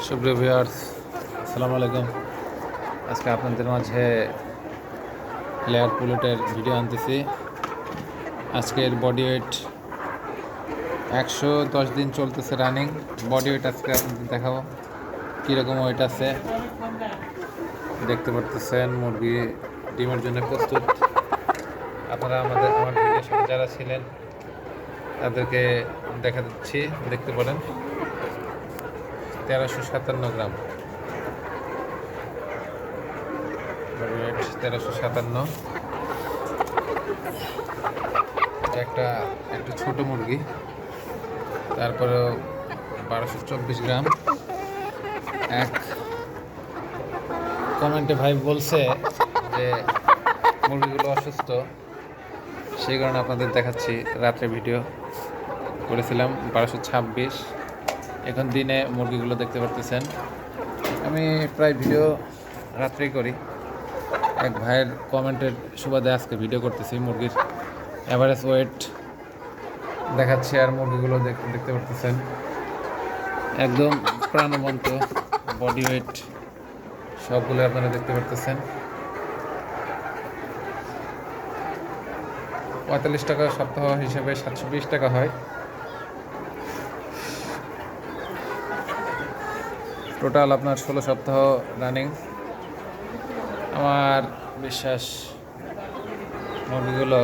সুপ্রিয় ভিউয়ার্স, আসসালামু আলাইকুম। আজকে আপনাদের মাঝে লেয়ার পুলেটের ভিডিও আনতেছি। আজকের বডি ওয়েট 110 দিন চলতেছে রানিং। বডি ওয়েট আজকে আপনাদের দেখাবো কীরকম ওয়েট আছে। দেখতে পারতেছেন মুরগি ডিমের জন্য প্রস্তুত। আপনারা আমার ভিডিওর সাথে যারা ছিলেন তাদেরকে দেখা দিচ্ছি, দেখতে পারেন। 1357 গ্রাম, 1357। একটা একটু ছোট মুরগি, তারপরেও 1224 গ্রাম। এক কমেন্টে ভাই বলছে যে মুরগিগুলো অসুস্থ, সেই কারণে আপনাদের দেখাচ্ছি। রাত্রে ভিডিও করেছিলাম 1226, এখন দিনে মুরগিগুলো দেখতে পারতেছেন। আমি প্রায় ভিডিও রাত্রেই করি। এক ভাইয়ের কমেন্টের সুবাদে আজকে ভিডিও করতেছি। মুরগির অ্যাভারেজ ওয়েট দেখাচ্ছি, আর মুরগিগুলো দেখতে পারতেছেন একদম প্রাণবন্ত। বডি ওয়েট সবগুলো আপনারা দেখতে পারতেছেন। 45 টাকা সপ্তাহ হিসেবে 720 টাকা হয়। টোটাল আপনার 16 সপ্তাহ রানিং। আমার বিশ্বাস মুরগিগুলো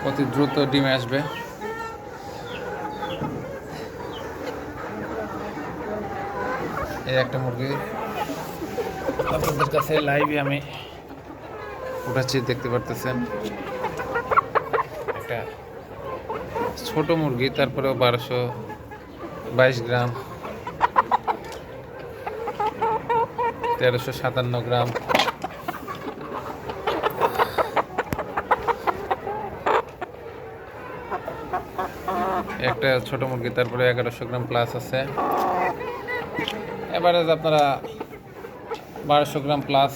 অতি দ্রুত ডিমে আসবে। এই একটা মুরগি আপনাদের কাছে লাইভে আমি উঠাচ্ছি, দেখতে পারতেছেন। একটা ছোট মুরগি, তারপরেও 1222 গ্রাম, 1357 গ্রাম। একটা ছোট মুরগি, তারপরে 1100 গ্রাম প্লাস আছে। এভারেজ আপনারা 1200 গ্রাম প্লাস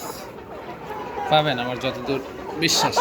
পাবেন আমার যতদূর বিশ্বাস।